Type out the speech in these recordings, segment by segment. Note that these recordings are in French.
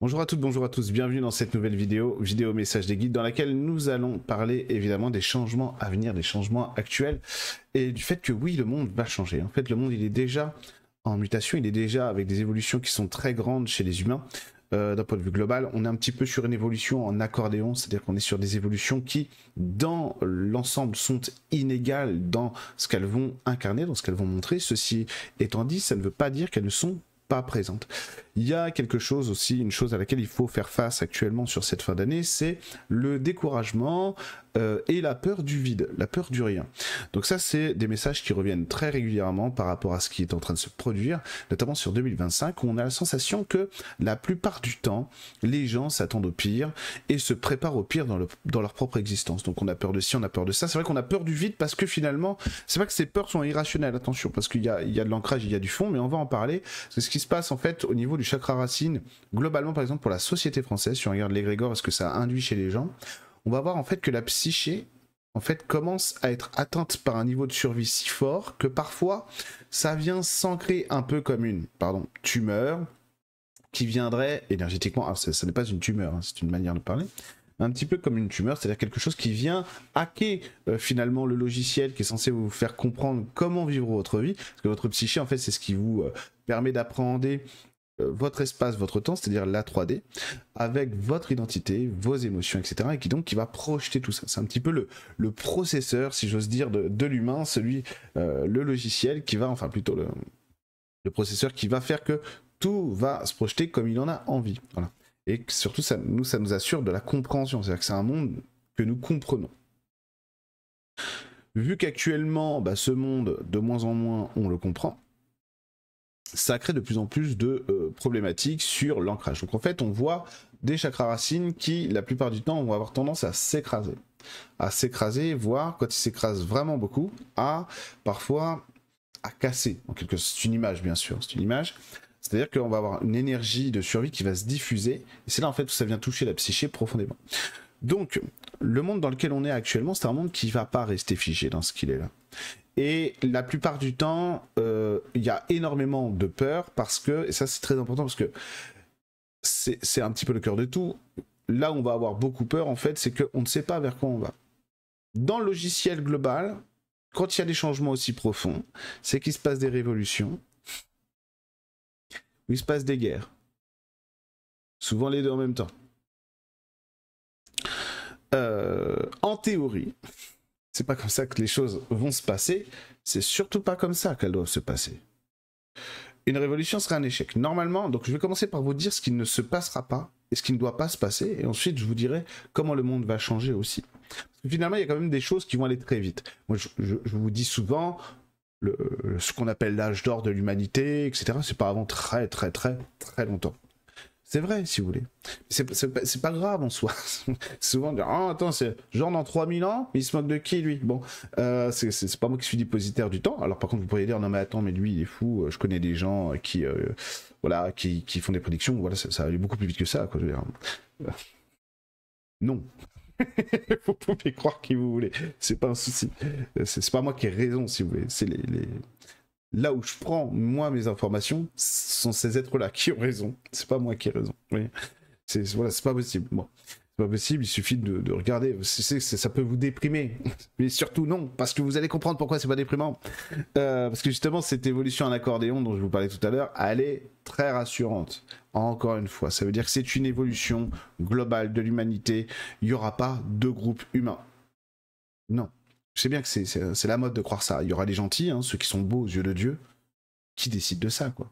Bonjour à toutes, bonjour à tous, bienvenue dans cette nouvelle vidéo message des guides dans laquelle nous allons parler évidemment des changements à venir, des changements actuels et du fait que oui, le monde va changer. En fait, le monde il est déjà en mutation, il est déjà avec des évolutions qui sont très grandes chez les humains. D'un point de vue global, on est un petit peu sur une évolution en accordéon, c'est-à-dire qu'on est sur des évolutions qui, dans l'ensemble, sont inégales dans ce qu'elles vont incarner, dans ce qu'elles vont montrer. Ceci étant dit, ça ne veut pas dire qu'elles ne sont pas présentes. Il y a quelque chose aussi, une chose à laquelle il faut faire face actuellement sur cette fin d'année, c'est le découragement et la peur du vide, la peur du rien. Donc ça, c'est des messages qui reviennent très régulièrement par rapport à ce qui est en train de se produire, notamment sur 2025, où on a la sensation que la plupart du temps, les gens s'attendent au pire et se préparent au pire dans leur propre existence. Donc on a peur de ci, on a peur de ça. C'est vrai qu'on a peur du vide parce que finalement, c'est pas que ces peurs sont irrationnelles, attention, parce qu'il y a de l'ancrage, il y a du fond, mais on va en parler. C'est ce qui se passe en fait au niveau du chakra racine, globalement par exemple pour la société française, si on regarde l'égrégore, est-ce que ça induit chez les gens, on va voir en fait que la psyché en fait commence à être atteinte par un niveau de survie si fort que parfois ça vient s'ancrer un peu comme une tumeur qui viendrait énergétiquement, alors ça n'est pas une tumeur, hein, c'est une manière de parler, un petit peu comme une tumeur, c'est-à-dire quelque chose qui vient hacker finalement le logiciel qui est censé vous faire comprendre comment vivre votre vie, parce que votre psyché en fait c'est ce qui vous permet d'appréhender votre espace, votre temps, c'est-à-dire la 3D, avec votre identité, vos émotions, etc. et qui va projeter tout ça. C'est un petit peu le processeur, si j'ose dire, de l'humain, le logiciel qui va, enfin plutôt le processeur qui va faire que tout va se projeter comme il en a envie. Voilà. Et surtout, ça nous assure de la compréhension, c'est-à-dire que c'est un monde que nous comprenons. Vu qu'actuellement, ce monde, de moins en moins, on le comprend, ça crée de plus en plus de problématiques sur l'ancrage. Donc en fait, on voit des chakras racines qui, la plupart du temps, vont avoir tendance à s'écraser, voire, quand ils s'écrasent vraiment beaucoup, parfois à casser. En quelque sorte, c'est une image, bien sûr, c'est une image. C'est-à-dire qu'on va avoir une énergie de survie qui va se diffuser, et c'est là en fait où ça vient toucher la psyché profondément. Donc, le monde dans lequel on est actuellement, c'est un monde qui ne va pas rester figé dans ce qu'il est là. Et la plupart du temps, il y a énormément de peur parce que, et ça c'est très important parce que c'est un petit peu le cœur de tout, là où on va avoir beaucoup peur en fait, c'est qu'on ne sait pas vers quoi on va. Dans le logiciel global, quand il y a des changements aussi profonds, c'est qu'il se passe des révolutions, où il se passe des guerres. Souvent les deux en même temps. En théorie, c'est pas comme ça que les choses vont se passer, c'est surtout pas comme ça qu'elles doivent se passer. Une révolution serait un échec. Normalement, donc je vais commencer par vous dire ce qui ne se passera pas et ce qui ne doit pas se passer, et ensuite je vous dirai comment le monde va changer aussi. Parce que finalement, il y a quand même des choses qui vont aller très vite. Moi, je vous dis souvent, ce qu'on appelle l'âge d'or de l'humanité, etc., c'est pas avant très très très très longtemps. C'est vrai, si vous voulez. C'est pas grave en soi. Souvent, on dit, oh, attends, c'est genre dans 3000 ans, il se moque de qui, lui? Bon, c'est pas moi qui suis dépositaire du temps. Alors, par contre, vous pourriez dire, non, mais attends, mais lui, il est fou. Je connais des gens qui font des prédictions. Voilà, ça va aller beaucoup plus vite que ça, quoi. Je veux dire. Non. Vous pouvez croire qui vous voulez. C'est pas un souci. C'est pas moi qui ai raison, si vous voulez. C'est là où je prends, moi, mes informations, ce sont ces êtres-là qui ont raison. C'est pas moi qui ai raison. Oui. Voilà, c'est pas possible. Bon, c'est pas possible, il suffit de regarder. Ça peut vous déprimer. Mais surtout, non, parce que vous allez comprendre pourquoi c'est pas déprimant. Parce que justement, cette évolution en accordéon dont je vous parlais tout à l'heure, elle est très rassurante. Encore une fois, ça veut dire que c'est une évolution globale de l'humanité. Il n'y aura pas deux groupes humains. Non. Je sais bien que c'est la mode de croire ça. Il y aura les gentils, hein, ceux qui sont beaux aux yeux de Dieu, qui décident de ça, quoi.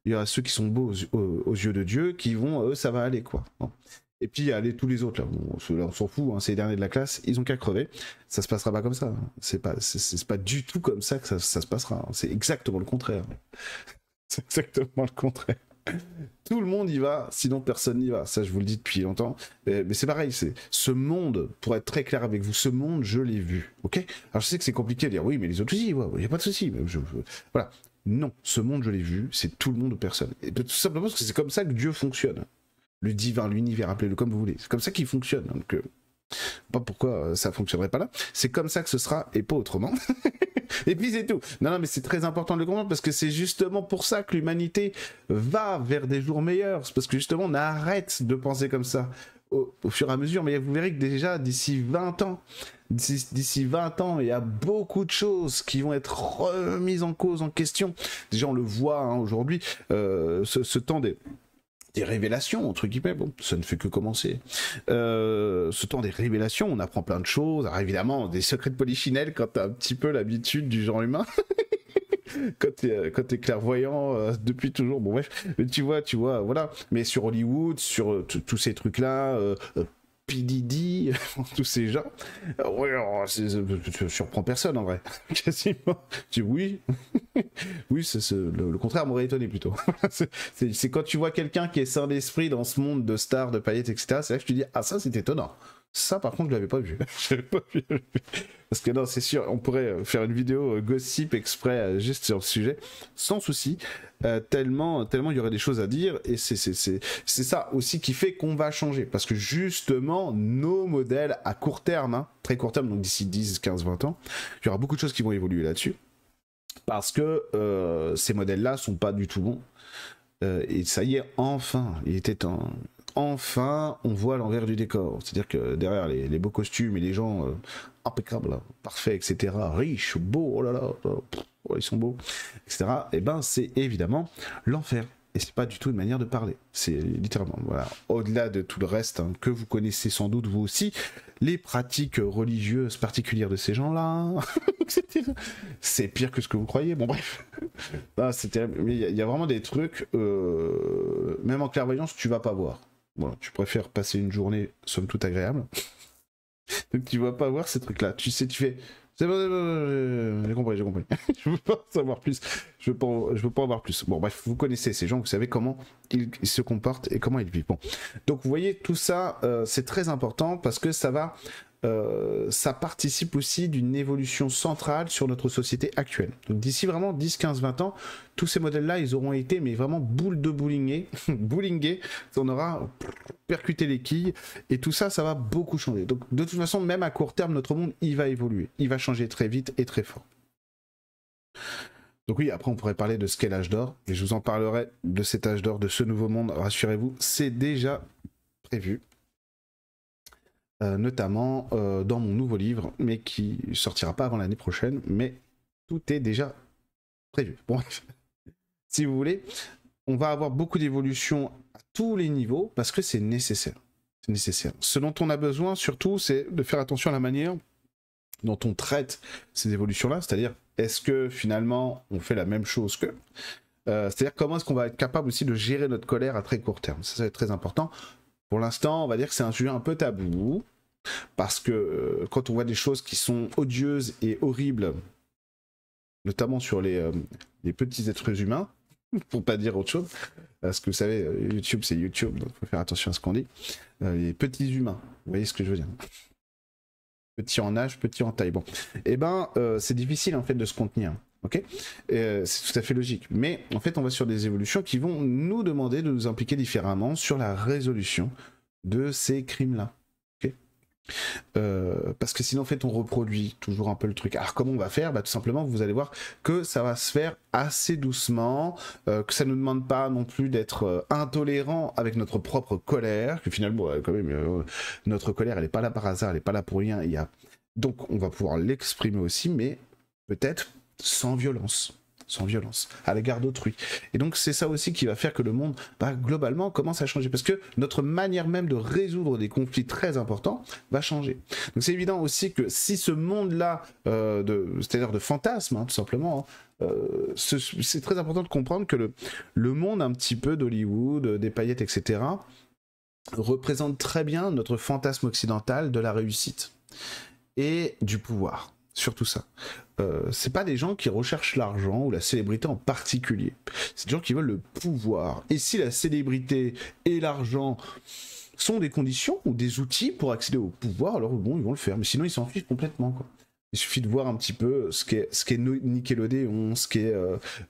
Il y aura ceux qui sont beaux aux yeux de Dieu, qui vont, eux, ça va aller, quoi. Bon. Et puis, il y a tous les autres, là. Bon, ceux-là, on s'en fout, hein, c'est les derniers de la classe, ils ont qu'à crever. Ça se passera pas comme ça. Hein. C'est pas du tout comme ça que ça se passera. Hein. C'est exactement le contraire. C'est exactement le contraire. Tout le monde y va, sinon personne n'y va. Ça, je vous le dis depuis longtemps. Mais c'est pareil, ce monde, pour être très clair avec vous, ce monde, je l'ai vu. Ok? Alors, je sais que c'est compliqué de dire oui, mais les autres aussi, il n'y a pas de souci. Voilà. Non, ce monde, je l'ai vu, c'est tout le monde ou personne. Et tout simplement parce que c'est comme ça que Dieu fonctionne. Le divin, l'univers, appelez-le comme vous voulez. C'est comme ça qu'il fonctionne. Donc, pas pourquoi ça fonctionnerait pas là. C'est comme ça que ce sera et pas autrement. Et puis c'est tout. Non, non, mais c'est très important de le comprendre parce que c'est justement pour ça que l'humanité va vers des jours meilleurs. C'est parce que justement, on arrête de penser comme ça au fur et à mesure. Mais vous verrez que déjà, d'ici 20 ans, d'ici 20 ans, il y a beaucoup de choses qui vont être remises en cause, en question. Déjà, on le voit hein, aujourd'hui, ce temps des révélations, entre guillemets, bon, ça ne fait que commencer. Ce temps des révélations, on apprend plein de choses. Alors évidemment, des secrets de polichinelle quand t'as un petit peu l'habitude du genre humain. Quand t'es clairvoyant depuis toujours, bon bref, mais tu vois, voilà. Mais sur Hollywood, sur tous ces trucs-là, P. Diddy, tous ces gens, ouais, ça surprend personne en vrai, quasiment. Tu dis oui, oui, le contraire m'aurait étonné plutôt. C'est quand tu vois quelqu'un qui est sain d'esprit dans ce monde de stars, de paillettes, etc. C'est là que tu te dis ah ça c'est étonnant. Ça par contre je l'avais pas vu. Je l'avais pas vu. Parce que non c'est sûr, on pourrait faire une vidéo gossip exprès juste sur le sujet, sans souci, tellement il y aurait des choses à dire, et c'est ça aussi qui fait qu'on va changer, parce que justement nos modèles à court terme, hein, très court terme, donc d'ici 10, 15, 20 ans, il y aura beaucoup de choses qui vont évoluer là-dessus, parce que ces modèles-là sont pas du tout bons, et ça y est, enfin, il était temps. Enfin, on voit l'envers du décor. C'est-à-dire que derrière les beaux costumes et les gens impeccables, parfaits, etc., riches, beaux, oh là là, oh, ils sont beaux, etc., et ben c'est évidemment l'enfer. Et c'est pas du tout une manière de parler. C'est littéralement, voilà. Au-delà de tout le reste, hein, que vous connaissez sans doute vous aussi, les pratiques religieuses particulières de ces gens-là, etc. C'est pire que ce que vous croyez. Bon, bref. Ah, c'est terrible. Mais il y a vraiment des trucs, même en clairvoyance, tu vas pas voir. Bon, tu préfères passer une journée somme toute agréable. Donc tu vas pas voir ces trucs-là. Tu sais, tu fais. C'est bon, j'ai compris. Je veux pas en savoir plus. Je veux pas en voir plus. Bon, bref, vous connaissez ces gens, vous savez comment ils se comportent et comment ils vivent. Bon. Donc vous voyez, tout ça, c'est très important parce que ça participe aussi d'une évolution centrale sur notre société actuelle. Donc d'ici vraiment 10, 15, 20 ans, tous ces modèles-là, ils auront été, mais vraiment boule de boulinguer, on aura percuté les quilles, et tout ça, ça va beaucoup changer. Donc de toute façon, même à court terme, notre monde, il va évoluer. Il va changer très vite et très fort. Donc oui, après on pourrait parler de ce qu'est l'âge d'or, et je vous en parlerai de cet âge d'or, de ce nouveau monde, rassurez-vous, c'est déjà prévu. Notamment dans mon nouveau livre, mais qui sortira pas avant l'année prochaine, mais tout est déjà prévu. Bon, si vous voulez, on va avoir beaucoup d'évolutions à tous les niveaux, parce que c'est nécessaire. C'est nécessaire. Ce dont on a besoin, surtout, c'est de faire attention à la manière dont on traite ces évolutions-là, c'est-à-dire, est-ce que finalement, on fait la même chose qu'eux ? C'est-à-dire, comment est-ce qu'on va être capable aussi de gérer notre colère à très court terme ? Ça va être très important. Pour l'instant, on va dire que c'est un sujet un peu tabou, parce que quand on voit des choses qui sont odieuses et horribles, notamment sur les petits êtres humains, pour pas dire autre chose, parce que vous savez, YouTube c'est YouTube, donc il faut faire attention à ce qu'on dit, les petits humains, vous voyez ce que je veux dire ? Petits en âge, petits en taille, bon. Eh ben, c'est difficile en fait de se contenir. Ok, c'est tout à fait logique. Mais en fait, on va sur des évolutions qui vont nous demander de nous impliquer différemment sur la résolution de ces crimes-là. Okay, parce que sinon, en fait, on reproduit toujours un peu le truc. Alors, comment on va faire ? Bah, tout simplement, vous allez voir que ça va se faire assez doucement, que ça ne nous demande pas non plus d'être intolérant avec notre propre colère, que finalement, quand même, notre colère, elle n'est pas là par hasard, elle n'est pas là pour rien. Donc, on va pouvoir l'exprimer aussi, mais peut-être sans violence, à l'égard d'autrui. Et donc c'est ça aussi qui va faire que le monde, globalement, commence à changer, parce que notre manière même de résoudre des conflits très importants va changer. Donc c'est évident aussi que si ce monde-là, c'est-à-dire de fantasmes, hein, tout simplement, c'est très important de comprendre que le monde un petit peu d'Hollywood, des paillettes, etc., représente très bien notre fantasme occidental de la réussite et du pouvoir. Surtout ça. C'est pas des gens qui recherchent l'argent ou la célébrité en particulier. C'est des gens qui veulent le pouvoir. Et si la célébrité et l'argent sont des conditions ou des outils pour accéder au pouvoir, alors bon, ils vont le faire. Mais sinon, ils s'en fichent complètement, quoi. Il suffit de voir un petit peu ce qu'est Nickelodeon, ce qu'est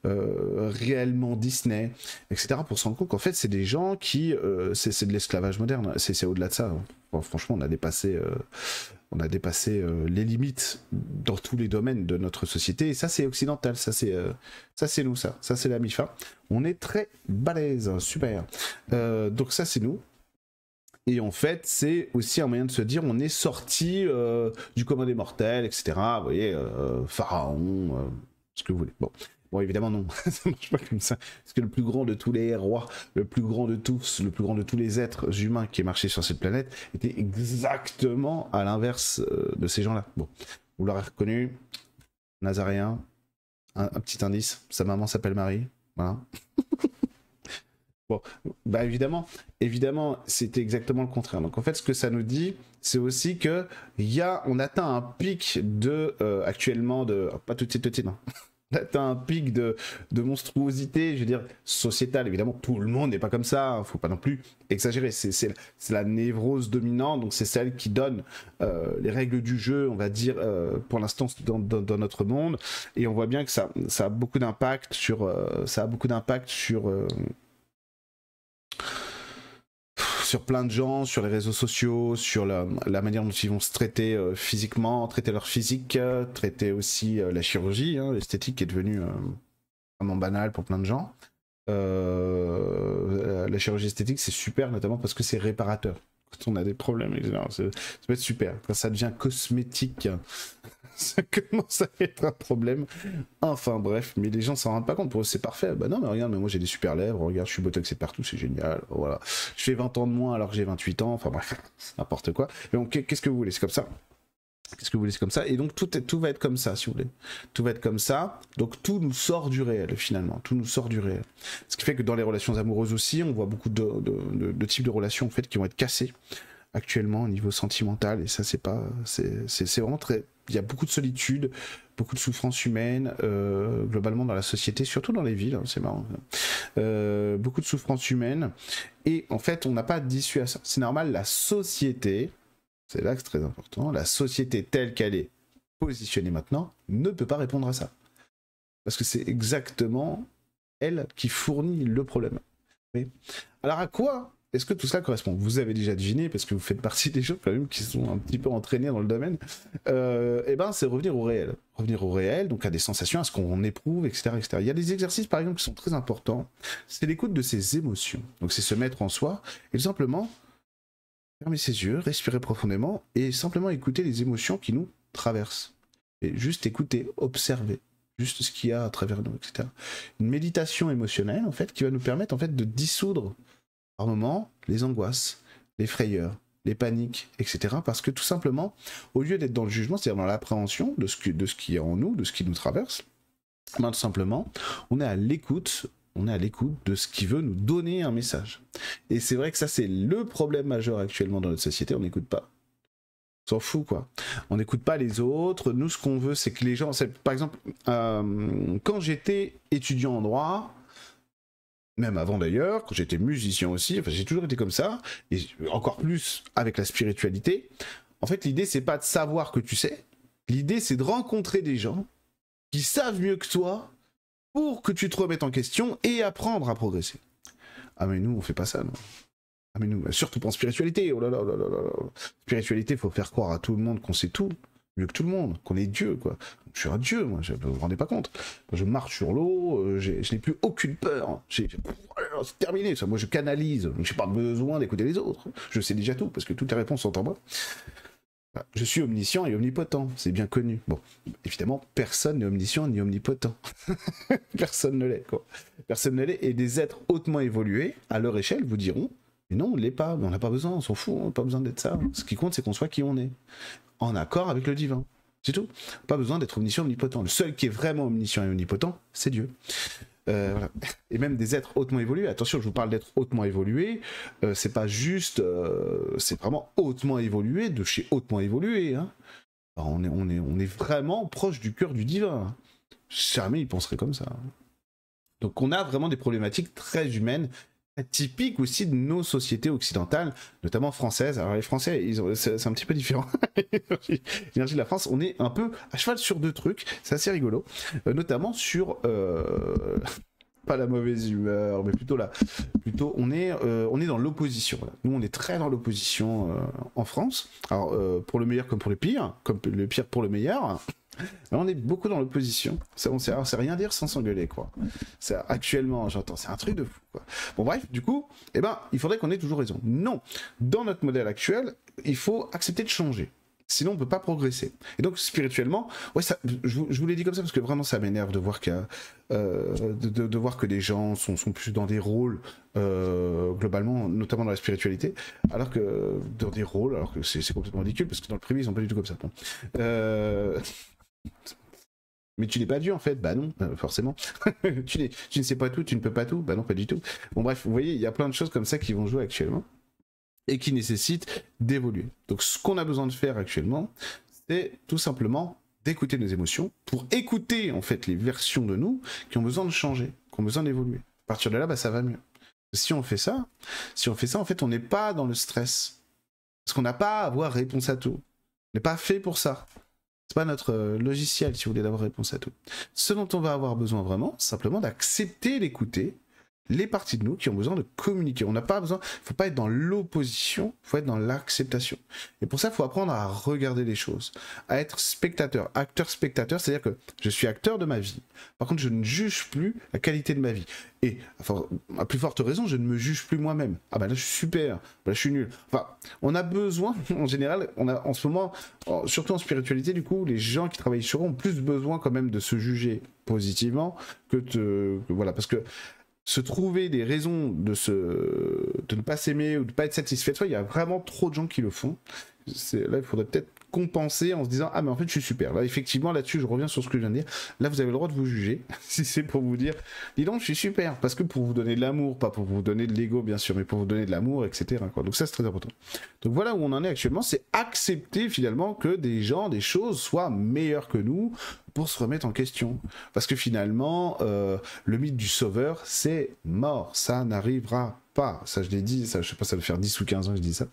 réellement Disney, etc. pour se rendre compte qu'en fait, c'est des gens qui... c'est de l'esclavage moderne. C'est au-delà de ça. Bon, franchement, on a dépassé On a dépassé les limites dans tous les domaines de notre société. Et ça, c'est occidental. Ça, c'est nous, ça. Ça, c'est la MIFA. On est très balèze. Super. Donc ça, c'est nous. Et en fait, c'est aussi un moyen de se dire, on est sorti du commun des mortels, etc. Vous voyez, Pharaon, ce que vous voulez. Bon, évidemment, non, ça marche pas comme ça. Parce que le plus grand de tous les rois, le plus grand de tous, le plus grand de tous les êtres humains qui est marché sur cette planète, était exactement à l'inverse de ces gens-là. Bon, vous l'aurez reconnu, Nazaréen, un petit indice, sa maman s'appelle Marie, voilà. Bon, bah évidemment, c'était exactement le contraire. Donc en fait, ce que ça nous dit, c'est aussi que on atteint un pic de actuellement de pas tout de suite, non. On atteint un pic de monstruosité, je veux dire sociétale. Évidemment, tout le monde n'est pas comme ça. Hein, faut pas non plus exagérer. C'est la névrose dominante, donc c'est celle qui donne les règles du jeu, on va dire pour l'instant dans notre monde. Et on voit bien que ça a beaucoup d'impact sur sur plein de gens, sur les réseaux sociaux, sur la manière dont ils vont se traiter physiquement, traiter leur physique, traiter aussi la chirurgie, hein, l'esthétique qui est devenue vraiment banale pour plein de gens. La chirurgie esthétique, c'est super, notamment parce que c'est réparateur. Quand on a des problèmes, etc. Ça peut être super. Quand ça devient cosmétique, ça commence à être un problème. Enfin bref, mais les gens s'en rendent pas compte. Pour eux, c'est parfait. Bah non, mais regarde, mais moi j'ai des super lèvres. Regarde, je suis botoxé partout, c'est génial. Voilà. Je fais 20 ans de moins alors que j'ai 28 ans. Enfin bref, n'importe quoi. Mais donc, qu'est-ce que vous voulez? C'est comme ça. Qu'est-ce que vous voulez? C'est comme ça. Et donc, tout va être comme ça, si vous voulez. Tout va être comme ça. Donc, tout nous sort du réel, finalement. Tout nous sort du réel. Ce qui fait que dans les relations amoureuses aussi, on voit beaucoup de types de relations, en fait, qui vont être cassées actuellement au niveau sentimental. Et ça, c'est vraiment très... Il y a beaucoup de solitude, beaucoup de souffrance humaine, globalement dans la société, surtout dans les villes, hein, c'est marrant. Beaucoup de souffrance humaine. Et en fait, on n'a pas d'issue à ça. C'est normal, la société... C'est là que c'est très important. La société telle qu'elle est positionnée maintenant ne peut pas répondre à ça. Parce que c'est exactement elle qui fournit le problème. Oui. Alors à quoi est-ce que tout cela correspond? Vous avez déjà deviné, parce que vous faites partie des gens quand même qui sont un petit peu entraînés dans le domaine. Et ben c'est revenir au réel. Revenir au réel, donc à des sensations, à ce qu'on éprouve, etc., etc. Il y a des exercices par exemple qui sont très importants. C'est l'écoute de ses émotions. Donc c'est se mettre en soi et simplement... fermer ses yeux, respirer profondément et simplement écouter les émotions qui nous traversent. Et juste écouter, observer, juste ce qu'il y a à travers nous, etc. Une méditation émotionnelle, en fait, qui va nous permettre, en fait, de dissoudre, par moments, les angoisses, les frayeurs, les paniques, etc. Parce que, tout simplement, au lieu d'être dans le jugement, c'est-à-dire dans l'appréhension de ce qui est en nous, de ce qui nous traverse, ben, tout simplement, on est à l'écoute de ce qui veut nous donner un message. Et c'est vrai que ça, c'est le problème majeur actuellement dans notre société, on n'écoute pas. On s'en fout, quoi. On n'écoute pas les autres. Nous, ce qu'on veut, c'est que les gens... Par exemple, quand j'étais étudiant en droit, même avant d'ailleurs, quand j'étais musicien aussi, enfin, j'ai toujours été comme ça, et encore plus avec la spiritualité, en fait, l'idée, c'est pas de savoir que tu sais, l'idée, c'est de rencontrer des gens qui savent mieux que toi, pour que tu te remettes en question et apprendre à progresser. Ah mais nous, on fait pas ça, non. Ah mais nous, surtout pas en spiritualité, oh là là là là là. Spiritualité, faut faire croire à tout le monde qu'on sait tout, mieux que tout le monde, qu'on est Dieu, quoi. Je suis un Dieu, moi, vous vous rendez pas compte. Moi, je marche sur l'eau, je n'ai plus aucune peur. C'est terminé, ça. Moi, je canalise, j'ai pas besoin d'écouter les autres. Je sais déjà tout, parce que toutes les réponses sont en moi. Je suis omniscient et omnipotent, c'est bien connu. Bon, évidemment, personne n'est omniscient ni omnipotent. Personne ne l'est, quoi. Personne ne l'est, et des êtres hautement évolués, à leur échelle, vous diront, mais non, on ne l'est pas, mais on n'a pas besoin, on s'en fout, on n'a pas besoin d'être ça. Ce qui compte, c'est qu'on soit qui on est, en accord avec le divin. C'est tout. Pas besoin d'être omniscient, omnipotent. Le seul qui est vraiment omniscient et omnipotent, c'est Dieu. Voilà. Et même des êtres hautement évolués. Attention, je vous parle d'êtres hautement évolués. C'est pas juste, c'est vraiment hautement évolué de chez hautement évolué. Hein. Alors, on est vraiment proche du cœur du divin. Hein. Jamais il penserait comme ça. Donc on a vraiment des problématiques très humaines, typiques aussi de nos sociétés occidentales, notamment françaises. Alors les Français, c'est un petit peu différent. L'énergie de la France, on est un peu à cheval sur deux trucs. C'est assez rigolo, notamment sur pas la mauvaise humeur, mais plutôt on est dans l'opposition. Voilà. Nous, on est très dans l'opposition en France. Alors, pour le meilleur comme pour le pire pour le meilleur. Mais on est beaucoup dans l'opposition. On sait rien dire sans s'engueuler, quoi. Actuellement, j'entends, c'est un truc de fou, quoi. Bon, bref, du coup, eh ben, il faudrait qu'on ait toujours raison. Non, dans notre modèle actuel, il faut accepter de changer. Sinon, on ne peut pas progresser. Et donc, spirituellement, ouais, ça, je vous l'ai dit comme ça parce que vraiment, ça m'énerve de voir de voir que des gens sont plus dans des rôles, globalement, notamment dans la spiritualité, alors que c'est complètement ridicule parce que dans le privé, ils sont pas du tout comme ça. Bon. Mais tu n'es pas Dieu en fait, bah non, forcément. tu ne sais pas tout, tu ne peux pas tout, bah non, pas du tout. Bon bref, vous voyez, il y a plein de choses comme ça qui vont jouer actuellement et qui nécessitent d'évoluer. Donc ce qu'on a besoin de faire actuellement, c'est tout simplement d'écouter nos émotions pour écouter en fait les versions de nous qui ont besoin de changer, qui ont besoin d'évoluer. À partir de là, bah, ça va mieux. Si on fait ça, en fait, on n'est pas dans le stress. Parce qu'on n'a pas à avoir réponse à tout. On n'est pas fait pour ça. C'est pas notre logiciel, si vous voulez, d'avoir réponse à tout. Ce dont on va avoir besoin vraiment, c'est simplement d'accepter d'écouter les parties de nous qui ont besoin de communiquer. On n'a pas besoin, il faut pas être dans l'opposition, il faut être dans l'acceptation. Et pour ça, il faut apprendre à regarder les choses, à être spectateur, acteur-spectateur, c'est-à-dire que je suis acteur de ma vie. Par contre, je ne juge plus la qualité de ma vie. Et, enfin, à plus forte raison, je ne me juge plus moi-même. Ah bah là, je suis super, bah là, je suis nul. Enfin, on a besoin, en général, on a en ce moment, surtout en spiritualité, du coup, les gens qui travaillent sur eux ont plus besoin quand même de se juger positivement voilà, parce que se trouver des raisons de ne pas s'aimer ou de ne pas être satisfait de soi, il y a vraiment trop de gens qui le font. Là, il faudrait peut-être compenser en se disant ah mais en fait je suis super. Là effectivement là-dessus je reviens sur ce que je viens de dire. Là vous avez le droit de vous juger si c'est pour vous dire dis donc je suis super, parce que pour vous donner de l'amour, pas pour vous donner de l'ego bien sûr, mais pour vous donner de l'amour, etc. quoi. Donc ça c'est très important. Donc voilà où on en est actuellement, c'est accepter finalement que des gens, des choses soient meilleurs que nous pour se remettre en question. Parce que finalement le mythe du sauveur c'est mort, ça n'arrivera pas. Ça je l'ai dit, ça je sais pas, ça doit faire 10 ou 15 ans que je dis ça.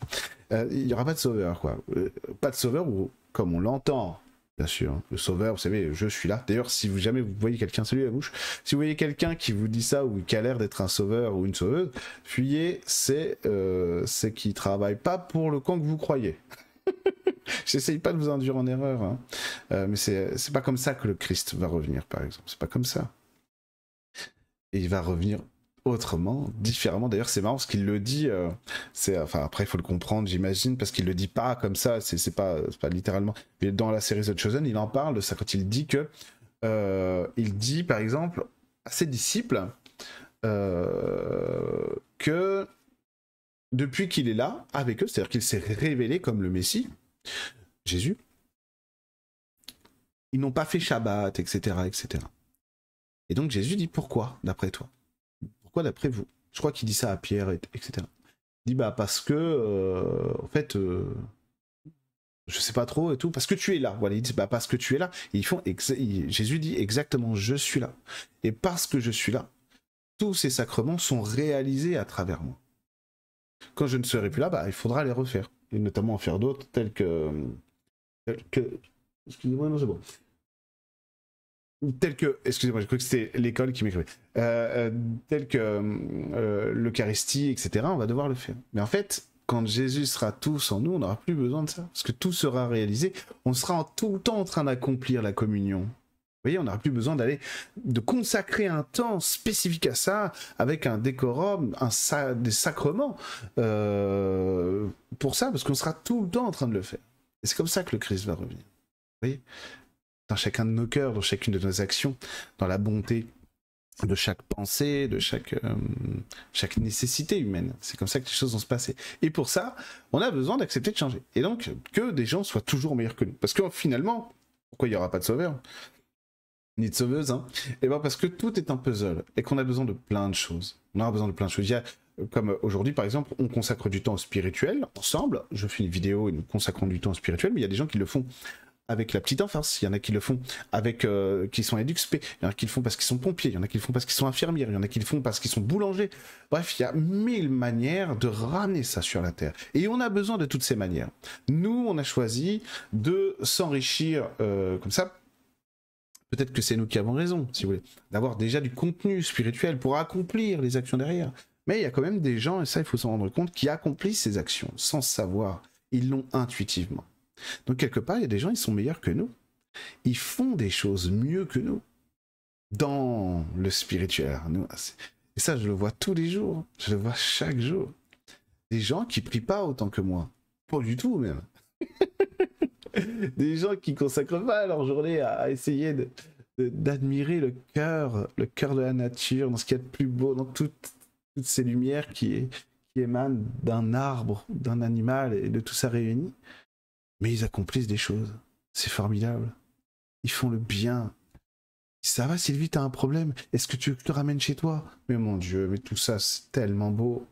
Il n'y aura pas de sauveur, quoi. Pas de sauveur, ou comme on l'entend, bien sûr. Hein. Le sauveur, vous savez, je suis là. D'ailleurs, si jamais vous voyez quelqu'un, salut la bouche, si vous voyez quelqu'un qui vous dit ça ou qui a l'air d'être un sauveur ou une sauveuse, fuyez, c'est qu'il travaille pas pour le camp que vous croyez. J'essaye pas de vous induire en erreur, hein. Mais c'est pas comme ça que le Christ va revenir, par exemple. C'est pas comme ça. Et il va revenir autrement, différemment. D'ailleurs, c'est marrant parce qu'il le dit. Enfin, après, il faut le comprendre, j'imagine, parce qu'il le dit pas comme ça. C'est pas littéralement. Mais dans la série The Chosen, il en parle de ça quand il dit que, il dit par exemple à ses disciples que depuis qu'il est là avec eux, c'est-à-dire qu'il s'est révélé comme le Messie, Jésus, ils n'ont pas fait Shabbat, etc., etc. Et donc Jésus dit pourquoi, d'après toi? Pourquoi d'après vous? Je crois qu'il dit ça à Pierre, etc. Il dit bah parce que en fait je sais pas trop et tout, parce que tu es là. Voilà, il dit bah parce que tu es là. Et Jésus dit exactement je suis là. Et parce que je suis là, tous ces sacrements sont réalisés à travers moi. Quand je ne serai plus là, bah il faudra les refaire, et notamment en faire d'autres tels que excusez-moi, non c'est bon. Tel que, excusez-moi, j'ai cru que c'était l'école qui m'écrivait, tel que l'Eucharistie, etc., on va devoir le faire. Mais en fait, quand Jésus sera tous en nous, on n'aura plus besoin de ça, parce que tout sera réalisé, on sera tout le temps en train d'accomplir la communion. Vous voyez, on n'aura plus besoin de consacrer un temps spécifique à ça, avec un décorum, des sacrements, pour ça, parce qu'on sera tout le temps en train de le faire. Et c'est comme ça que le Christ va revenir. Vous voyez ? Dans chacun de nos cœurs, dans chacune de nos actions, dans la bonté de chaque pensée, de chaque nécessité humaine. C'est comme ça que les choses vont se passer. Et pour ça, on a besoin d'accepter de changer. Et donc, que des gens soient toujours meilleurs que nous. Parce que finalement, pourquoi il n'y aura pas de sauveur ni de sauveuse, hein? Et bien parce que tout est un puzzle, et qu'on a besoin de plein de choses. On aura besoin de plein de choses. Il y a, comme aujourd'hui, par exemple, on consacre du temps au spirituel, ensemble. Je fais une vidéo et nous consacrons du temps au spirituel, mais il y a des gens qui le font avec la petite enfance, il y en a qui le font avec qui sont EduxP, il y en a qui le font parce qu'ils sont pompiers, il y en a qui le font parce qu'ils sont infirmières, il y en a qui le font parce qu'ils sont boulangers. Bref, il y a 1000 manières de ramener ça sur la terre. Et on a besoin de toutes ces manières. Nous, on a choisi de s'enrichir comme ça Peut-être que c'est nous qui avons raison, si vous voulez, d'avoir déjà du contenu spirituel pour accomplir les actions derrière. Mais il y a quand même des gens, et ça il faut s'en rendre compte, qui accomplissent ces actions sans savoir. Ils l'ont intuitivement. Donc quelque part, il y a des gens, ils sont meilleurs que nous. Ils font des choses mieux que nous dans le spirituel. Et ça, je le vois tous les jours. Je le vois chaque jour. Des gens qui prient pas autant que moi. Pas du tout, même. Des gens qui consacrent pas leur journée à essayer d'admirer le cœur de la nature, dans ce qu'il y a de plus beau, dans toutes ces lumières qui émanent d'un arbre, d'un animal et de tout ça réuni. Mais ils accomplissent des choses. C'est formidable. Ils font le bien. Ça va, Sylvie, t'as un problème? Est-ce que tu veux que je te ramène chez toi? Mais mon Dieu, mais tout ça, c'est tellement beau.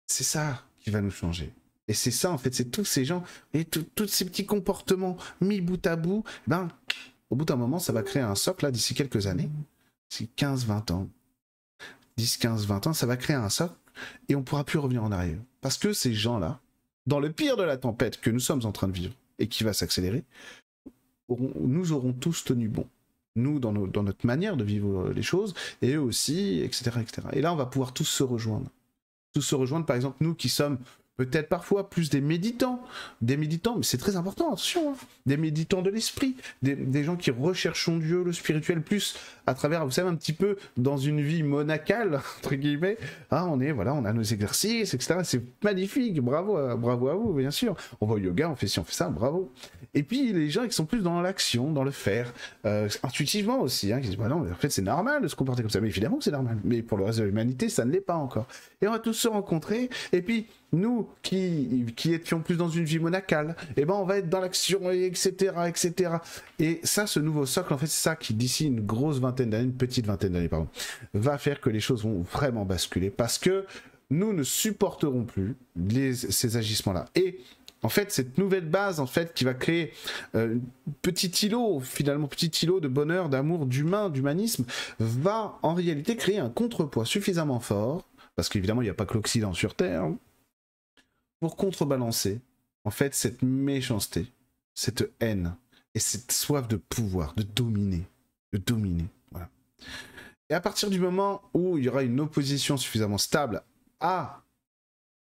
C'est ça qui va nous changer. Et c'est ça, en fait, c'est tous ces gens, et tous ces petits comportements mis bout à bout, ben, au bout d'un moment, ça va créer un socle, là, d'ici quelques années, d'ici 15-20 ans, 10-15-20 ans, ça va créer un socle, et on ne pourra plus revenir en arrière. Parce que ces gens-là, dans le pire de la tempête que nous sommes en train de vivre, et qui va s'accélérer, nous aurons tous tenu bon. Nous, dans notre manière de vivre les choses, et eux aussi, etc., etc. Et là, on va pouvoir tous se rejoindre. Tous se rejoindre, par exemple, nous qui sommes peut-être parfois plus des méditants, mais c'est très important, attention, hein, des méditants de l'esprit, des gens qui recherchons Dieu, le spirituel, plus à travers, vous savez, un petit peu dans une vie monacale, entre guillemets, ah, on a nos exercices, etc., c'est magnifique, bravo à vous, bien sûr, on va au yoga, on fait ci, on fait ça, bravo. Et puis les gens qui sont plus dans l'action, dans le faire, intuitivement aussi, hein, qui disent, bah non, mais en fait c'est normal de se comporter comme ça, mais évidemment que c'est normal, mais pour le reste de l'humanité, ça ne l'est pas encore. Et on va tous se rencontrer, et puis nous qui étions plus dans une vie monacale, et ben on va être dans l'action, etc., etc. Et ça, ce nouveau socle, en fait, c'est ça qui, d'ici une petite vingtaine d'années, pardon, va faire que les choses vont vraiment basculer, parce que nous ne supporterons plus ces agissements-là. Et en fait, cette nouvelle base, en fait, qui va créer petit îlot de bonheur, d'amour, d'humanisme, va en réalité créer un contrepoids suffisamment fort, parce qu'évidemment, il n'y a pas que l'Occident sur Terre, pour contrebalancer, en fait, cette méchanceté, cette haine, et cette soif de pouvoir, de dominer, voilà. Et à partir du moment où il y aura une opposition suffisamment stable à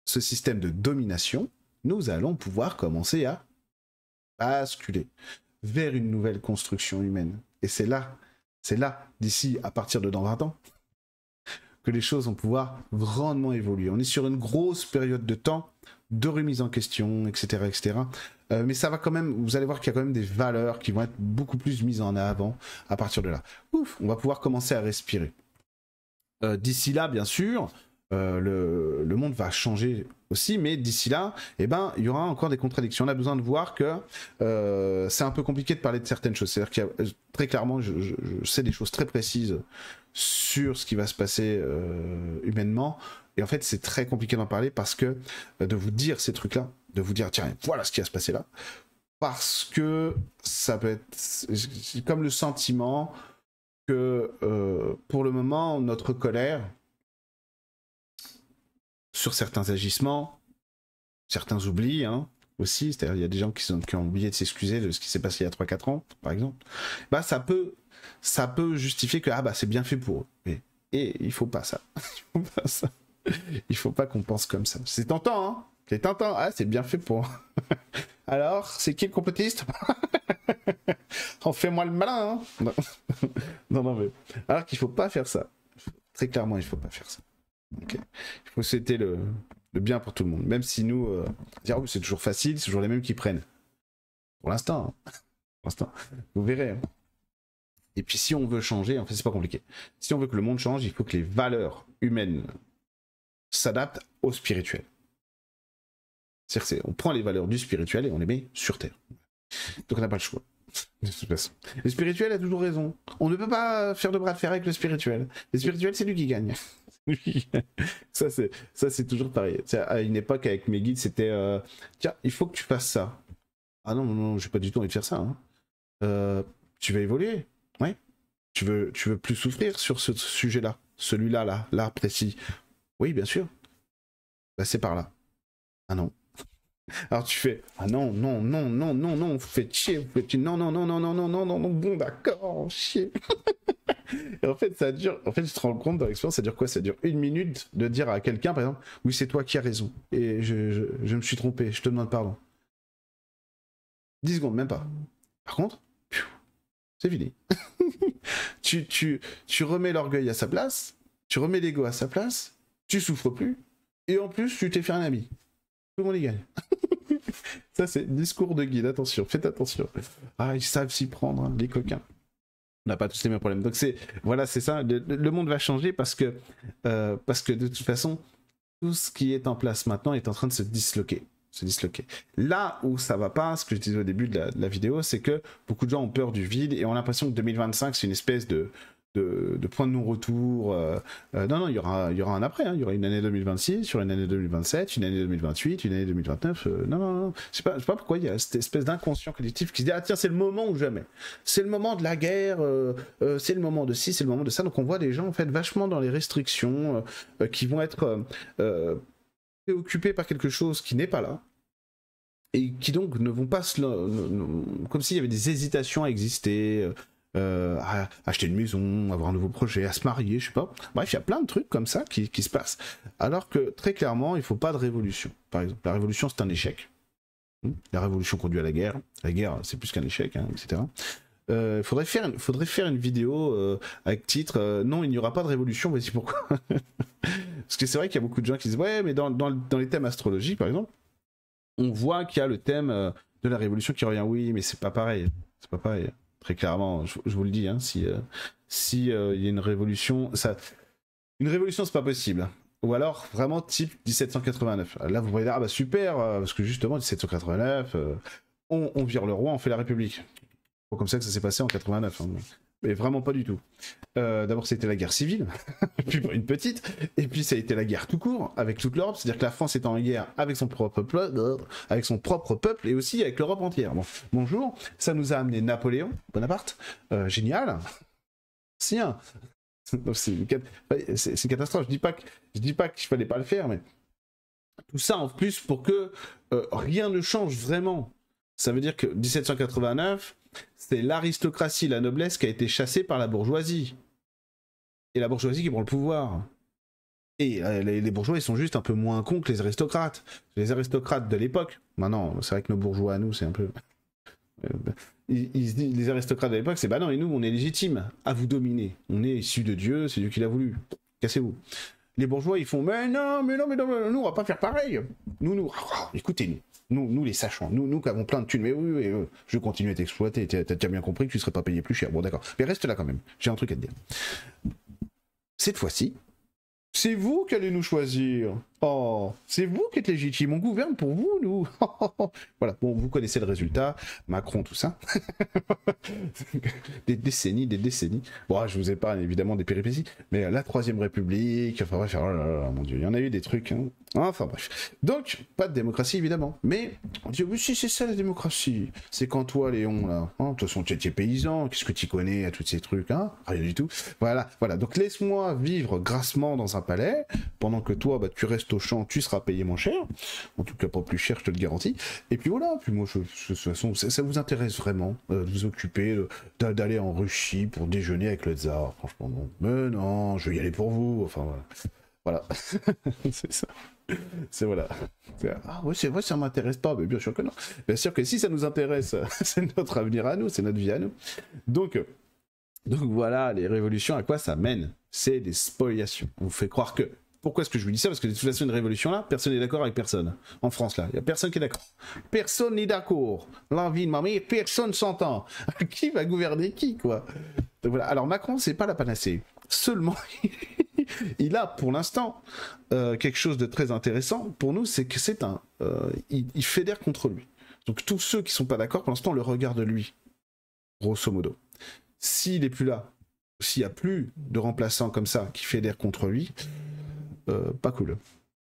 ce système de domination, nous allons pouvoir commencer à basculer vers une nouvelle construction humaine. Et c'est là, d'ici, à partir de dans 20 ans, que les choses vont pouvoir grandement évoluer. On est sur une grosse période de temps de remise en question, etc., etc. Mais ça va quand même, vous allez voir qu'il y a quand même des valeurs qui vont être beaucoup plus mises en avant à partir de là. Ouf, on va pouvoir commencer à respirer. D'ici là, bien sûr, le monde va changer aussi, mais d'ici là, eh ben, il y aura encore des contradictions. On a besoin de voir que c'est un peu compliqué de parler de certaines choses. C'est-à-dire qu'il y a, très clairement, je sais des choses très précises sur ce qui va se passer humainement, et en fait, c'est très compliqué d'en parler parce que de vous dire ces trucs-là, de vous dire, tiens, voilà ce qui va se passer là, parce que ça peut être comme le sentiment que pour le moment, notre colère sur certains agissements, certains oublis, hein, aussi, c'est-à-dire il y a des gens qui ont oublié de s'excuser de ce qui s'est passé il y a 3-4 ans, par exemple, bah ça peut justifier que ah bah c'est bien fait pour eux. Et il faut pas ça. Il faut pas ça. Il faut pas qu'on pense comme ça. C'est tentant, hein. C'est tentant. Ah, c'est bien fait pour. Alors, c'est qui le complotiste? On fait moi le malin, hein. Non, mais. Alors qu'il faut pas faire ça. Très clairement, il faut pas faire ça. Okay. Il faut souhaiter le bien pour tout le monde. Même si nous, dire oh, c'est toujours facile, c'est toujours les mêmes qui prennent. Pour l'instant, hein. Pour l'instant. Vous verrez. Hein. Et puis si on veut changer, en fait c'est pas compliqué. Si on veut que le monde change, il faut que les valeurs humaines s'adaptent au spirituel. C'est-à-dire on prend les valeurs du spirituel et on les met sur Terre. Donc on n'a pas le choix. De toute façon. Le spirituel a toujours raison. On ne peut pas faire de bras de fer avec le spirituel. Le spirituel, c'est lui qui gagne. Ça c'est toujours pareil. À une époque avec mes guides, c'était tiens, il faut que tu fasses ça. Ah non, j'ai pas du tout envie de faire ça. Hein. Tu vas évoluer. Ouais. Tu veux plus souffrir sur ce sujet-là, celui-là, là précis. Oui, bien sûr. Bah, c'est par là. Ah non. Alors tu fais ah non non non non non non, vous faites chier, vous faites chier. Non non non non non non non non non, bon d'accord, chier. Et en fait ça dure, en fait tu te rends compte dans l'expérience, ça dure quoi? Ça dure 1 minute de dire à quelqu'un par exemple oui c'est toi qui as raison et je me suis trompé, je te demande pardon. 10 secondes même pas. Par contre c'est fini. Tu remets l'orgueil à sa place, tu remets l'ego à sa place, tu souffres plus et en plus tu t'es fait un ami. Tout le monde y gagne. Ça, c'est discours de guide, attention, faites attention. Ah, ils savent s'y prendre, hein, les coquins. On n'a pas tous les mêmes problèmes. Donc, voilà, c'est ça. Le monde va changer parce que de toute façon, tout ce qui est en place maintenant est en train de se disloquer. Là où ça va pas, ce que je disais au début de la vidéo, c'est que beaucoup de gens ont peur du vide et ont l'impression que 2025, c'est une espèce de point de non-retour. Non, il y aura un après. Hein. Il y aura une année 2026, sur une année 2027, une année 2028, une année 2029. Non. Je sais pas pourquoi il y a cette espèce d'inconscient collectif qui se dit ah tiens, c'est le moment ou jamais. C'est le moment de la guerre, c'est le moment de ci, c'est le moment de ça. Donc on voit des gens en fait vachement dans les restrictions qui vont être préoccupés par quelque chose qui n'est pas là. Et qui donc ne vont pas comme s'il y avait des hésitations à exister, à acheter une maison, avoir un nouveau projet, à se marier, je sais pas. Bref, il y a plein de trucs comme ça qui se passent. Alors que très clairement, il faut pas de révolution. Par exemple, la révolution c'est un échec. La révolution conduit à la guerre. La guerre c'est plus qu'un échec, hein, etc. Faudrait faire une vidéo avec titre non, il n'y aura pas de révolution, voici pourquoi. Parce que c'est vrai qu'il y a beaucoup de gens qui disent ouais, mais dans les thèmes astrologiques par exemple, on voit qu'il y a le thème de la révolution qui revient. Oui, mais c'est pas pareil. C'est pas pareil. Très clairement, je vous le dis, hein, si il y a une révolution, une révolution c'est pas possible. Ou alors vraiment type 1789. Là vous pourriez dire ah bah super, parce que justement 1789, on vire le roi, on fait la République. C'est comme ça que ça s'est passé en 89. Hein. Mais vraiment pas du tout. D'abord, c'était la guerre civile, puis une petite, et puis ça a été la guerre tout court avec toute l'Europe, c'est-à-dire que la France était en guerre avec son propre peuple, et aussi avec l'Europe entière. Bon, bonjour, ça nous a amené Napoléon Bonaparte, génial. Si, hein. C'est une catastrophe. Je dis pas qu'il fallait pas le faire, mais tout ça en plus pour que rien ne change vraiment. Ça veut dire que 1789, c'est l'aristocratie, la noblesse qui a été chassée par la bourgeoisie. Et la bourgeoisie qui prend le pouvoir. Et les bourgeois, ils sont juste un peu moins cons que les aristocrates. Les aristocrates de l'époque, maintenant, c'est vrai que nos bourgeois à nous, c'est un peu... les aristocrates de l'époque, c'est bah non, et nous, on est légitimes à vous dominer. On est issus de Dieu, c'est Dieu qui l'a voulu. Cassez-vous. Les bourgeois, ils font mais non, nous, on va pas faire pareil. Écoutez-nous. Nous les sachons, nous qui avons plein de thunes, mais oui, je continue à t'exploiter, t'as bien compris que tu serais pas payé plus cher, bon d'accord, mais reste là quand même, j'ai un truc à te dire. Cette fois-ci, c'est vous qui allez nous choisir. Oh, c'est vous qui êtes légitime, on gouverne pour vous, nous. Voilà, bon, vous connaissez le résultat, Macron, tout ça. des décennies. Bon, je vous épargne évidemment des péripéties, mais la Troisième République, enfin bref, oh là là, mon Dieu, il y en a eu des trucs. Hein. Enfin bref. Donc, pas de démocratie évidemment, mais on dit oui, si c'est ça la démocratie. C'est quand toi, Léon, là, hein, de toute façon, tu es paysan, qu'est-ce que tu connais à tous ces trucs, hein? Rien du tout. Voilà. Donc laisse-moi vivre grassement dans un palais, pendant que toi, bah, tu restes au champ, tu seras payé moins cher, en tout cas pas plus cher, je te le garantis, et puis voilà, puis moi, de toute façon, ça vous intéresse vraiment de vous occuper, d'aller en Russie pour déjeuner avec le tsar, franchement, non. Mais non, je vais y aller pour vous, enfin voilà. C'est ça. C'est voilà. Ah ouais, c'est vrai, ça m'intéresse pas, mais bien sûr que non. Bien sûr que si ça nous intéresse, c'est notre avenir à nous, c'est notre vie à nous. Donc voilà, les révolutions, à quoi ça mène? C'est des spoliations. On vous fait croire que... Pourquoi est-ce que je vous dis ça? Parce que de toute façon, une révolution là, personne n'est d'accord avec personne. En France là, il n'y a personne qui est d'accord. Personne n'est d'accord. L'envie de m'amener, personne s'entend. Qui va gouverner qui, quoi? Donc voilà. Alors Macron, c'est pas la panacée. Seulement, il a pour l'instant quelque chose de très intéressant pour nous, c'est que c'est un... il fédère contre lui. Donc tous ceux qui sont pas d'accord, pour l'instant, le regardent lui. Grosso modo. S'il est plus là, s'il n'y a plus de remplaçants comme ça qui fédèrent contre lui, pas cool.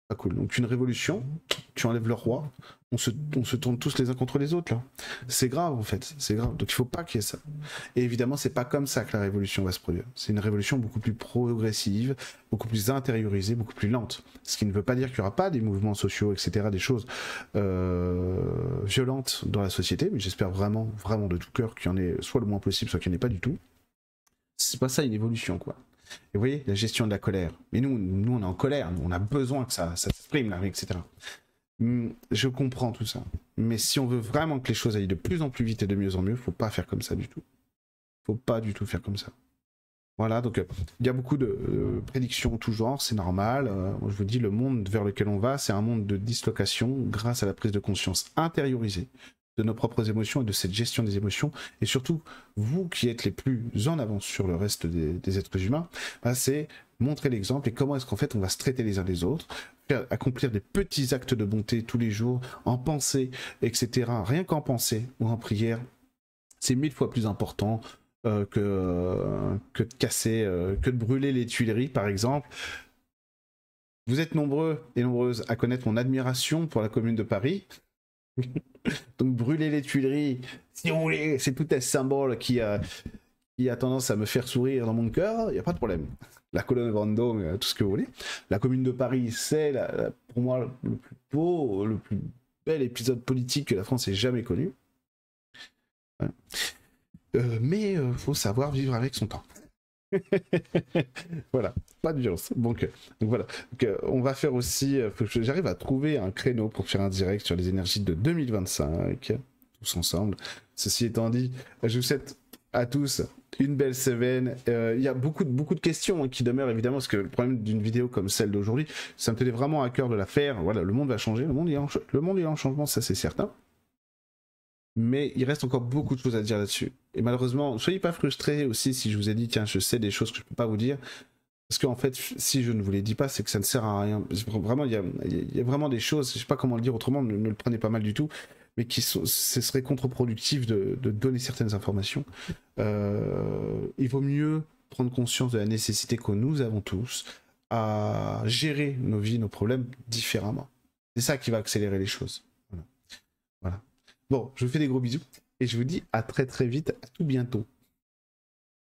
Pas cool. Donc une révolution, tu enlèves le roi, on se tourne tous les uns contre les autres là. C'est grave en fait, c'est grave. Donc il faut pas qu'il y ait ça. Et évidemment, c'est pas comme ça que la révolution va se produire. C'est une révolution beaucoup plus progressive, beaucoup plus intériorisée, beaucoup plus lente. Ce qui ne veut pas dire qu'il n'y aura pas des mouvements sociaux, etc., des choses violentes dans la société, mais j'espère vraiment, vraiment de tout cœur qu'il y en ait soit le moins possible, soit qu'il n'y en ait pas du tout. C'est pas ça une évolution, quoi. Et vous voyez, la gestion de la colère. Mais nous on est en colère, nous, on a besoin que ça s'exprime, là, etc. Je comprends tout ça. Mais si on veut vraiment que les choses aillent de plus en plus vite et de mieux en mieux, faut pas faire comme ça du tout. Faut pas du tout faire comme ça. Voilà, donc il y a beaucoup de prédictions tout genre, c'est normal. Je vous dis, le monde vers lequel on va, c'est un monde de dislocation grâce à la prise de conscience intériorisée de nos propres émotions et de cette gestion des émotions. Et surtout, vous qui êtes les plus en avance sur le reste des êtres humains, bah, c'est montrer l'exemple et comment est-ce qu'en fait on va se traiter les uns les autres, faire accomplir des petits actes de bonté tous les jours, en pensée, etc. Rien qu'en pensée ou en prière, c'est 1000 fois plus important que de casser, que de brûler les Tuileries, par exemple. Vous êtes nombreux et nombreuses à connaître mon admiration pour la Commune de Paris. Donc brûler les Tuileries, si vous voulez, c'est tout un symbole qui a tendance à me faire sourire dans mon cœur, il n'y a pas de problème. La colonne Vendôme, tout ce que vous voulez. La Commune de Paris, c'est pour moi le plus beau, le plus bel épisode politique que la France ait jamais connu. Ouais. Mais faut savoir vivre avec son temps. Voilà, pas de violence. Donc voilà. Donc, on va faire aussi. Faut que j'arrive à trouver un créneau pour faire un direct sur les énergies de 2025, tous ensemble. Ceci étant dit, je vous souhaite à tous une belle semaine. Il y a beaucoup de questions qui demeurent évidemment, parce que le problème d'une vidéo comme celle d'aujourd'hui, ça me tenait vraiment à cœur de la faire. Voilà, le monde va changer, le monde est en changement, ça c'est certain. Mais il reste encore beaucoup de choses à dire là-dessus. Et malheureusement, soyez pas frustrés aussi si je vous ai dit, tiens, je sais des choses que je peux pas vous dire. Parce qu'en fait, si je ne vous les dis pas, c'est que ça ne sert à rien. Vraiment, il y a vraiment des choses, je sais pas comment le dire autrement, ne le prenez pas mal du tout, mais ce serait contre-productif de donner certaines informations. Il vaut mieux prendre conscience de la nécessité que nous avons tous à gérer nos vies, nos problèmes différemment. C'est ça qui va accélérer les choses. Voilà. Bon, je vous fais des gros bisous et je vous dis à très très vite, à tout bientôt.